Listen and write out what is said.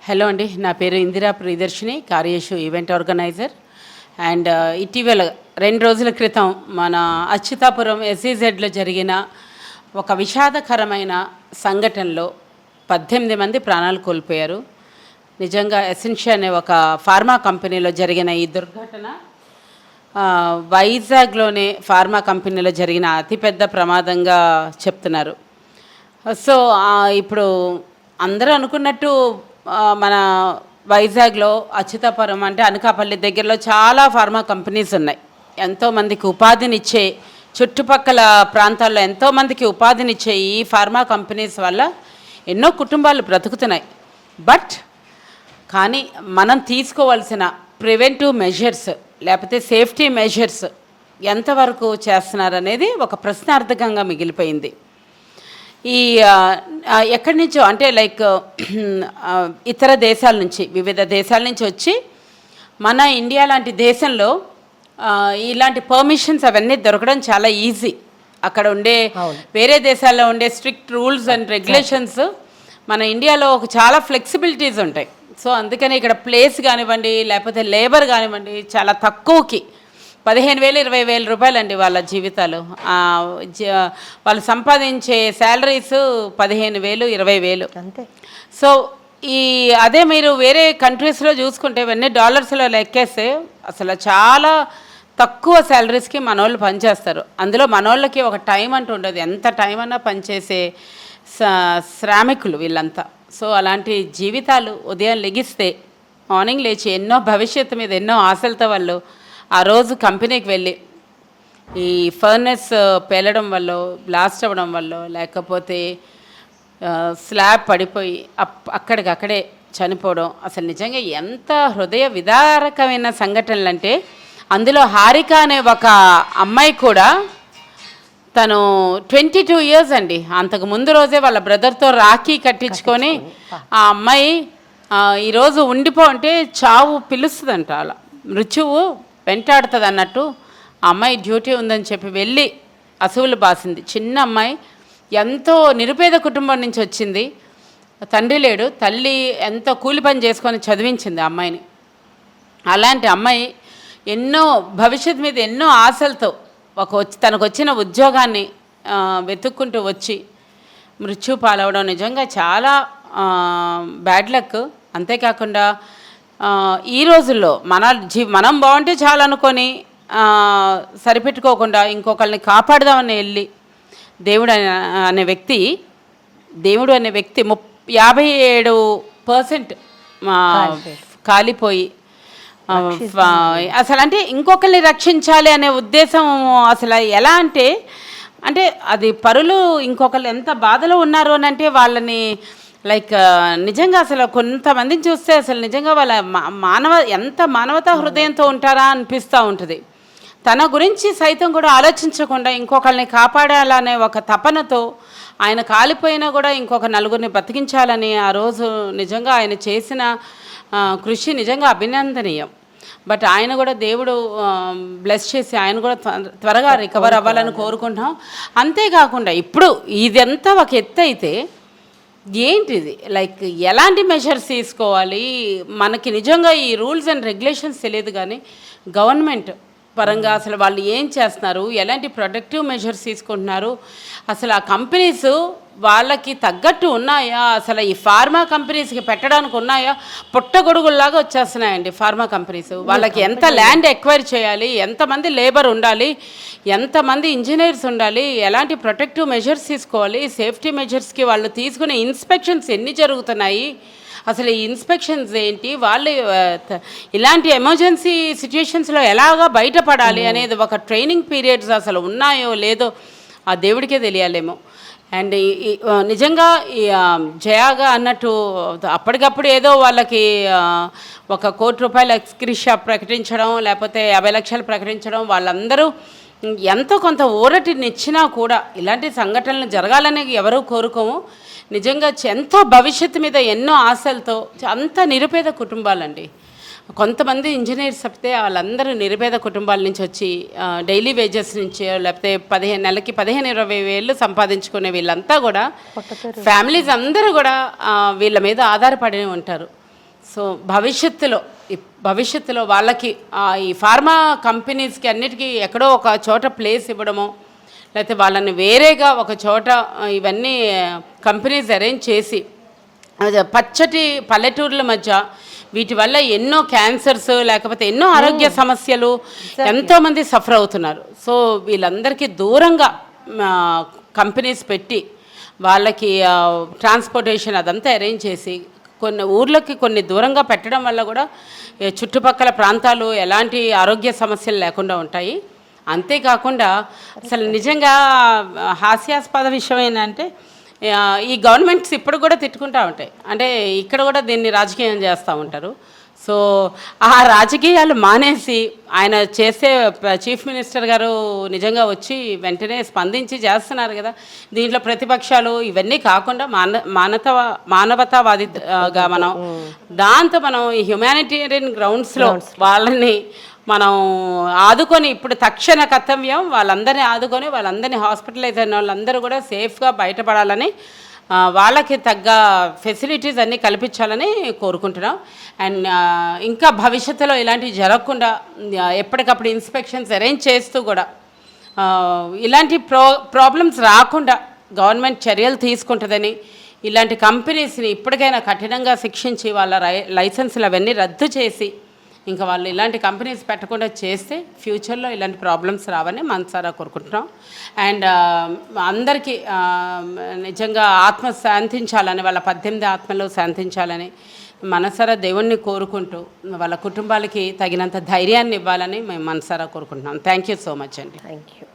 Hello అండి, నా పేరు Indira Priyadarshini, Karyeshu event organizer. And ఇటీవల 2 రోజుల క్రితం మన అచ్యుతాపురం ఎస్ఈజెడ్లో జరిగిన ఒక విషాదకరమైన సంఘటనలో 18 మంది ప్రాణాలు కోల్పోయారు. నిజంగా ఎసెన్షియా అనే ఒక ఫార్మా కంపెనీలో జరిగిన ఈ దుర్ఘటన వైజాగ్లోనే ఫార్మా కంపెనీలో జరిగిన అతిపెద్ద ప్రమాదంగా చెప్తున్నారు. సో ఇప్పుడు అందరూ అనుకున్నట్టు మన వైజాగ్లో అచ్యుతాపురం అంటే అనకాపల్లి దగ్గరలో చాలా ఫార్మా కంపెనీస్ ఉన్నాయి. ఎంతోమందికి ఉపాధినిచ్చే, చుట్టుపక్కల ప్రాంతాల్లో ఎంతోమందికి ఉపాధినిచ్చే ఈ ఫార్మా కంపెనీస్ వల్ల ఎన్నో కుటుంబాలు బ్రతుకుతున్నాయి. బట్ కానీ మనం తీసుకోవాల్సిన ప్రివెంటివ్ మెజర్స్ లేకపోతే సేఫ్టీ మెజర్స్ ఎంతవరకు చేస్తున్నారనేది ఒక ప్రశ్నార్థకంగా మిగిలిపోయింది. ఈ ఎక్కడి నుంచో అంటే లైక్ ఇతర దేశాల నుంచి, వివిధ దేశాల నుంచి వచ్చి మన ఇండియా లాంటి దేశంలో ఇలాంటి పర్మిషన్స్ అవన్నీ దొరకడం చాలా ఈజీ. అక్కడ ఉండే వేరే దేశాల్లో ఉండే స్ట్రిక్ట్ రూల్స్ అండ్ రెగ్యులేషన్స్ మన ఇండియాలో చాలా ఫ్లెక్సిబిలిటీస్ ఉంటాయి. సో అందుకని ఇక్కడ ప్లేస్ కానివ్వండి లేకపోతే లేబర్ కానివ్వండి చాలా తక్కువకి 15,000 20,000 రూపాయలండి వాళ్ళ జీవితాలు. వాళ్ళు సంపాదించే శాలరీస్ 15,000 20,000 అంతే. సో అదే మీరు వేరే కంట్రీస్లో చూసుకుంటే ఇవన్నీ డాలర్స్లో లెక్కేస్తే అసలు చాలా తక్కువ శాలరీస్కి మనోళ్ళు పనిచేస్తారు. అందులో మనోళ్ళకి ఒక టైం అంటూ ఉండదు, ఎంత టైం అన్నా పనిచేసే శ్రామికులు వీళ్ళంతా. సో అలాంటి జీవితాలు ఉదయం లెగిస్తే మార్నింగ్ లేచి ఎన్నో భవిష్యత్తు మీద ఎన్నో ఆశలతో వాళ్ళు ఆ రోజు కంపెనీకి వెళ్ళి ఈ ఫర్నెస్ పేలడం వల్ల, బ్లాస్ట్ అవ్వడం వల్ల, లేకపోతే స్లాబ్ పడిపోయి అక్కడికక్కడే చనిపోవడం అసలు నిజంగా ఎంత హృదయ విదారకమైన సంఘటనలు అంటే, అందులో హారిక అనే ఒక అమ్మాయి కూడా తను 22 ఇయర్స్ అండి. అంతకు ముందు రోజే వాళ్ళ బ్రదర్తో రాఖీ కట్టించుకొని ఆ అమ్మాయి ఈరోజు ఉండిపో అంటే చావు పిలుస్తుందంట, అలా మృత్యువు వెంటాడుతుంది అన్నట్టు ఆ అమ్మాయి డ్యూటీ ఉందని చెప్పి వెళ్ళి అసువులు బాసింది. చిన్న అమ్మాయి, ఎంతో నిరుపేద కుటుంబం నుంచి వచ్చింది, తండ్రి లేడు, తల్లి ఎంతో కూలి పని చేసుకొని చదివించింది ఆ అమ్మాయిని. అలాంటి అమ్మాయి ఎన్నో భవిష్యత్తు మీద ఎన్నో ఆశలతో తనకు వచ్చిన ఉద్యోగాన్ని వెతుక్కుంటూ వచ్చి మృత్యు పాలవడం నిజంగా చాలా బ్యాడ్ లక్. అంతేకాకుండా ఈ రోజుల్లో మనం బాగుంటే చాలా అనుకొని సరిపెట్టుకోకుండా ఇంకొకరిని కాపాడదామని వెళ్ళి దేవుడు అనే వ్యక్తి 57% కాలిపోయి అసలు అంటే ఇంకొకరిని రక్షించాలి అనే ఉద్దేశం అసలు ఎలా అంటే అది పరులు ఇంకొకరు ఎంత బాధలో ఉన్నారు అని అంటే వాళ్ళని లైక్ నిజంగా అసలు కొంతమందిని చూస్తే అసలు నిజంగా వాళ్ళ ఎంత మానవతా హృదయంతో ఉంటారా అనిపిస్తూ ఉంటుంది. తన గురించి సైతం కూడా ఆలోచించకుండా ఇంకొకరిని కాపాడాలనే ఒక తపనతో ఆయన కాలిపోయినా కూడా ఇంకొక నలుగురిని బతికించాలని ఆ రోజు నిజంగా ఆయన చేసిన కృషి నిజంగా అభినందనీయం. బట్ ఆయన కూడా దేవుడు బ్లెస్ చేసి ఆయన కూడా త్వరగా రికవర్ అవ్వాలని కోరుకుంటాం. అంతేకాకుండా ఇప్పుడు ఇదంతా ఒక ఎత్తు అయితే ఏంటిది లైక్ ఎలాంటి మెజర్స్ తీసుకోవాలి మనకి నిజంగా ఈ రూల్స్ అండ్ రెగ్యులేషన్స్ తెలియదు. కానీ గవర్నమెంట్ పరంగా అసలు వాళ్ళు ఏం చేస్తున్నారు, ఎలాంటి ప్రొటెక్టివ్ మెజర్స్ తీసుకుంటున్నారు, అసలు ఆ కంపెనీస్ వాళ్ళకి తగ్గట్టు ఉన్నాయా, అసలు ఈ ఫార్మా కంపెనీస్కి పెట్టడానికి ఉన్నాయా, పుట్టగొడుగుల్లాగా వచ్చేస్తున్నాయండి ఫార్మా కంపెనీస్. వాళ్ళకి ఎంత ల్యాండ్ ఎక్వైర్ చేయాలి, ఎంతమంది లేబర్ ఉండాలి, ఎంతమంది ఇంజనీర్స్ ఉండాలి, ఎలాంటి ప్రొటెక్టివ్ మెజర్స్ తీసుకోవాలి, సేఫ్టీ మెజర్స్కి వాళ్ళు తీసుకునే ఇన్స్పెక్షన్స్ ఎన్ని జరుగుతున్నాయి, అసలు ఈ ఇన్స్పెక్షన్స్ ఏంటి, వాళ్ళు ఇలాంటి ఎమర్జెన్సీ సిచ్యుయేషన్స్లో ఎలాగా బయటపడాలి అనేది ఒక ట్రైనింగ్ పీరియడ్స్ అసలు ఉన్నాయో లేదో ఆ దేవుడికే తెలియాలేమో. అండ్ నిజంగా జయాగా అన్నట్టు అప్పటికప్పుడు ఏదో వాళ్ళకి ఒక ₹1 కోటి ఎక్స్గ్రేషియా ప్రకటించడం లేకపోతే 50 లక్షలు ప్రకటించడం, వాళ్ళందరూ ఎంతో కొంత ఊరటినిచ్చినా కూడా ఇలాంటి సంఘటనలు జరగాలని ఎవరూ కోరుకోము. నిజంగా ఎంతో భవిష్యత్తు మీద ఎన్నో ఆశలతో అంత నిరుపేద కుటుంబాలండి. కొంతమంది ఇంజనీర్స్ చెప్తే వాళ్ళందరూ నిరుపేద కుటుంబాల నుంచి వచ్చి డైలీ వేజెస్ నుంచి లేకపోతే నెలకి 15-20 వేలు సంపాదించుకునే వీళ్ళంతా కూడా ఫ్యామిలీస్ అందరూ కూడా వీళ్ళ మీద ఆధారపడి ఉంటారు. సో భవిష్యత్తులో వాళ్ళకి ఈ ఫార్మా కంపెనీస్కి అన్నిటికీ ఎక్కడో ఒక చోట ప్లేస్ ఇవ్వడమో, లేకపోతే వాళ్ళని వేరేగా ఒక చోట ఇవన్నీ కంపెనీస్ అరేంజ్ చేసి పచ్చటి పల్లెటూర్ల మధ్య వీటి వల్ల ఎన్నో క్యాన్సర్స్ లేకపోతే ఎన్నో ఆరోగ్య సమస్యలు ఎంతోమంది సఫర్ అవుతున్నారు. సో వీళ్ళందరికీ దూరంగా కంపెనీస్ పెట్టి వాళ్ళకి ట్రాన్స్పోర్టేషన్ అదంతా అరేంజ్ చేసి కొన్ని ఊర్లకి కొన్ని దూరంగా పెట్టడం వల్ల కూడా చుట్టుపక్కల ప్రాంతాలు ఎలాంటి ఆరోగ్య సమస్యలు లేకుండా ఉంటాయి. అంతేకాకుండా అసలు నిజంగా హాస్యాస్పద విషయం ఏంటంటే ఈ గవర్నమెంట్స్ ఇప్పుడు కూడా తిట్టుకుంటూ ఉంటాయి. అంటే ఇక్కడ కూడా దీన్ని రాజకీయం చేస్తూ ఉంటారు. సో ఆ రాజకీయాలు మానేసి ఆయన చేసే చీఫ్ మినిస్టర్ గారు నిజంగా వచ్చి వెంటనే స్పందించి చేస్తున్నారు కదా. దీంట్లో ప్రతిపక్షాలు ఇవన్నీ కాకుండా మానవతావాదిగా మనం దాంతో మనం ఈ హ్యుమానిటేరియన్ గ్రౌండ్స్లో వాళ్ళని మనం ఆదుకొని ఇప్పుడు తక్షణ కర్తవ్యం వాళ్ళందరినీ ఆదుకొని వాళ్ళందరినీ హాస్పిటలైజ్ అయిన వాళ్ళందరూ కూడా సేఫ్గా బయటపడాలని వాళ్ళకి తగ్గ ఫెసిలిటీస్ అన్నీ కల్పించాలని కోరుకుంటున్నాం. అండ్ ఇంకా భవిష్యత్తులో ఇలాంటివి జరగకుండా ఎప్పటికప్పుడు ఇన్స్పెక్షన్స్ అరేంజ్ చేస్తూ కూడా ఇలాంటి ప్రాబ్లమ్స్ రాకుండా గవర్నమెంట్ చర్యలు తీసుకుంటుందని, ఇలాంటి కంపెనీస్ని ఇప్పటికైనా కఠినంగా శిక్షించి వాళ్ళ లైసెన్సులు అవన్నీ రద్దు చేసి ఇంకా వాళ్ళు ఇలాంటి కంపెనీస్ పెట్టకుండా చేస్తే ఫ్యూచర్లో ఇలాంటి ప్రాబ్లమ్స్ రావని మనసారా కోరుకుంటున్నాం. అండ్ అందరికీ నిజంగా ఆత్మ శాంతించాలని, వాళ్ళ 18 ఆత్మలు శాంతించాలని మనసారా దేవుణ్ణి కోరుకుంటూ వాళ్ళ కుటుంబాలకి తగినంత ధైర్యాన్ని ఇవ్వాలని మేము మనసారా కోరుకుంటున్నాం. థ్యాంక్ యూ సో మచ్ అండి. Thank you.